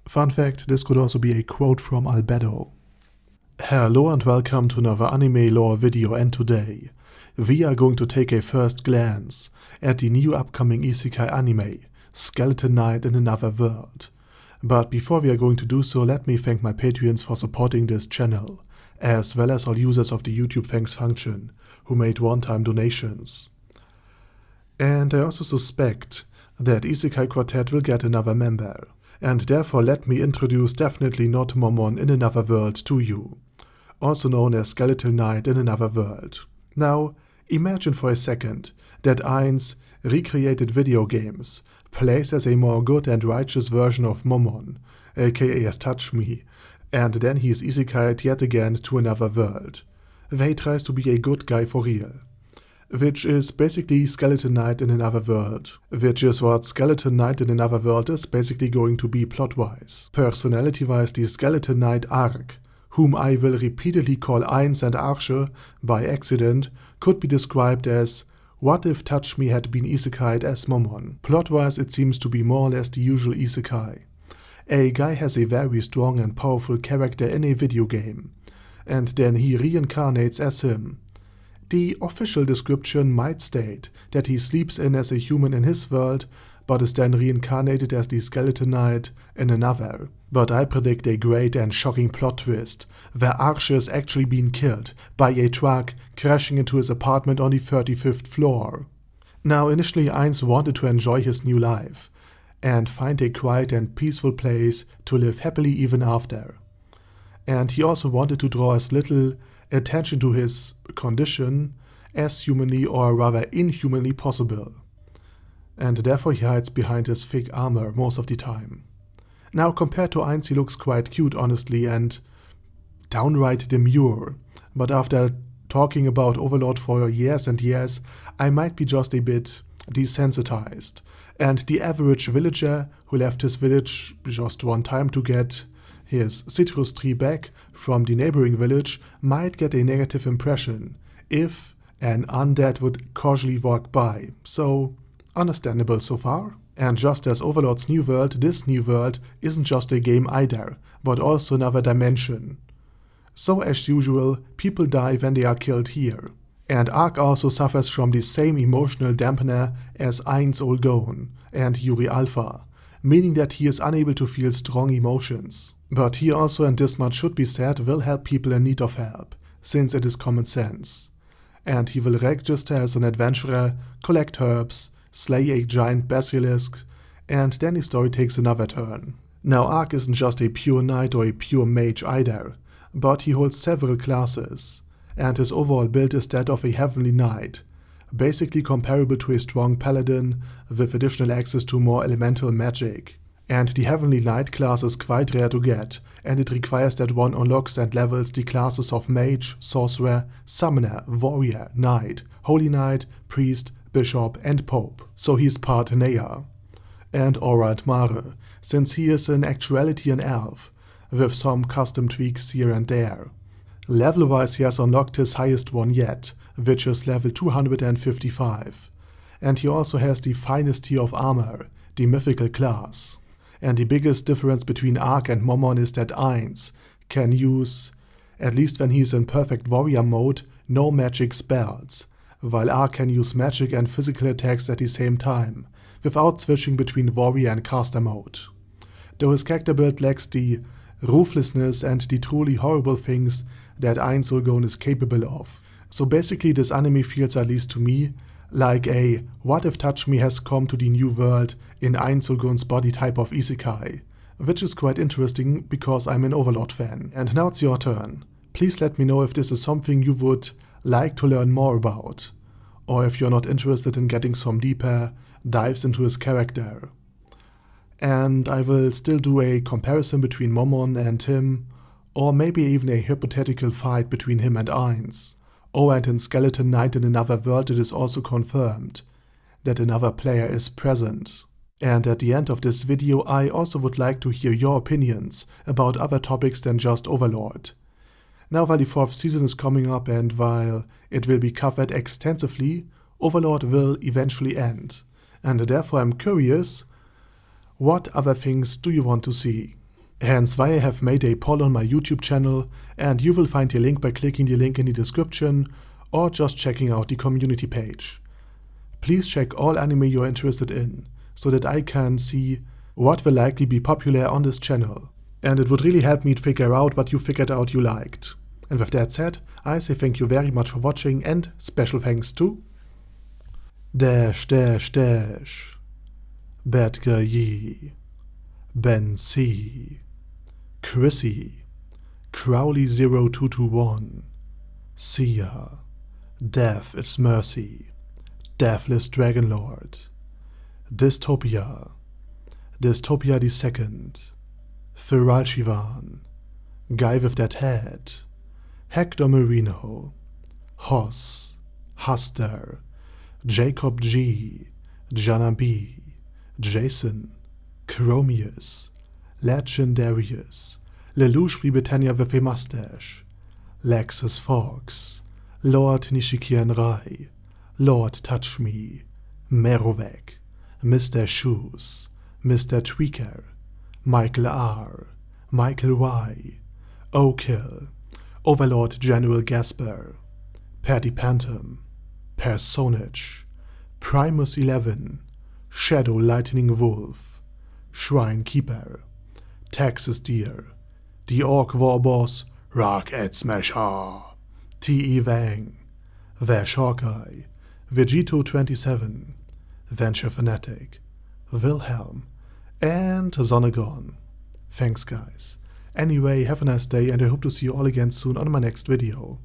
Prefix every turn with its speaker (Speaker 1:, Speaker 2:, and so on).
Speaker 1: Fun fact, this could also be a quote from Albedo. Hello and welcome to another anime lore video, and today we are going to take a first glance at the new upcoming isekai anime, Skeleton Knight in Another World. But before we are going to do so, let me thank my Patreons for supporting this channel, as well as all users of the YouTube thanks function who made one-time donations. And I also suspect that Isekai Quartet will get another member, and therefore let me introduce definitely not Momon in Another World to you, also known as Skeleton Knight in Another World. Now, imagine for a second that Ainz recreated video games, plays as a more good and righteous version of Momon, aka as Touch Me, and then he is isekai'd yet again to another world, where he tries to be a good guy for real. Which is basically Skeleton Knight in Another World, which is what Skeleton Knight in Another World is basically going to be plot-wise. Personality-wise, the Skeleton Knight arc, whom I will repeatedly call Ainz and Arche by accident, could be described as what if Touch Me had been isekai'd as Momon. Plot-wise, it seems to be more or less the usual isekai. A guy has a very strong and powerful character in a video game, and then he reincarnates as him. The official description might state that he sleeps in as a human in his world, but is then reincarnated as the Skeleton Knight in another. But I predict a great and shocking plot twist, where Arche is actually being killed by a truck crashing into his apartment on the 35th floor. Now, initially Ainz wanted to enjoy his new life, and find a quiet and peaceful place to live happily even after. And he also wanted to draw as little attention to his condition as humanly or rather inhumanly possible. And therefore he hides behind his thick armor most of the time. Now, compared to Ainz, he looks quite cute, honestly, and downright demure. But after talking about Overlord for years and years, I might be just a bit desensitized. And the average villager who left his village just one time to get his citrus tree back from the neighboring village might get a negative impression if an undead would casually walk by. So, understandable so far. And just as Overlord's new world, this new world isn't just a game either, but also another dimension. So as usual, people die when they are killed here. And Ark also suffers from the same emotional dampener as Ainz Ooal Gown and Yuri Alpha, meaning that he is unable to feel strong emotions. But he also, and this much should be said, will help people in need of help, since it is common sense. And he will register as an adventurer, collect herbs, slay a giant basilisk, and then the story takes another turn. Now, Ark isn't just a pure knight or a pure mage either, but he holds several classes, and his overall build is that of a heavenly knight, basically comparable to a strong paladin with additional access to more elemental magic. And the Heavenly Knight class is quite rare to get, and it requires that one unlocks and levels the classes of Mage, Sorcerer, Summoner, Warrior, Knight, Holy Knight, Priest, Bishop and Pope. So he is part Nea. And Aura and Mare, since he is in actuality an elf, with some custom tweaks here and there. Level-wise he has unlocked his highest one yet, which is level 255. And he also has the finest tier of armor, the Mythical class. And the biggest difference between Ark and Momon is that Ainz can use, at least when he is in perfect warrior mode, no magic spells, while Ark can use magic and physical attacks at the same time, without switching between warrior and caster mode. Though his character build lacks the ruthlessness and the truly horrible things that Ainz Ooal Gown is capable of. So basically this anime feels, at least to me, like a what if Touch Me has come to the new world in Ainz Ooal Gown's body type of isekai, which is quite interesting because I'm an Overlord fan. And now it's your turn. Please let me know if this is something you would like to learn more about, or if you're not interested in getting some deeper dives into his character. And I will still do a comparison between Momon and him, or maybe even a hypothetical fight between him and Ainz. Oh, and in Skeleton Knight in Another World it is also confirmed that another player is present. And at the end of this video I also would like to hear your opinions about other topics than just Overlord. Now, while the 4th season is coming up and while it will be covered extensively, Overlord will eventually end. And therefore I'm curious, what other things do you want to see? Hence why I have made a poll on my YouTube channel, and you will find the link by clicking the link in the description or just checking out the community page. Please check all anime you're interested in, so that I can see what will likely be popular on this channel. And it would really help me to figure out what you figured out you liked. And with that said, I say thank you very much for watching, and special thanks to Dash Dash Dash, Badger Yi, Ben C, Chrissy, Crowley0221, Sia, Death is Mercy, Deathless Dragonlord, Dystopia, Dystopia II, Feral Shivan, Guy with That Head, Hector Marino, Hoss, Huster, Jacob G, Jana B, Jason, Chromius, Legendarius, Lelouch Britannia with a Mustache, Lexus Fox, Lord Nishikian Rai, Lord Touch Me, Merovec, Mr. Shoes, Mr. Tweaker, Michael R, Michael Y, O'Kill, Overlord General Gasper, Paddy Pantom, Personage, Primus 11, Shadow Lightning Wolf, Shrine Keeper, Texas Deer, The Orc War Boss, Rocket Smasher, T.E. Wang, Vash Hawkeye, Vegito27, Venture Fanatic, Wilhelm, and Zonagon. Thanks guys. Anyway, have a nice day, and I hope to see you all again soon on my next video.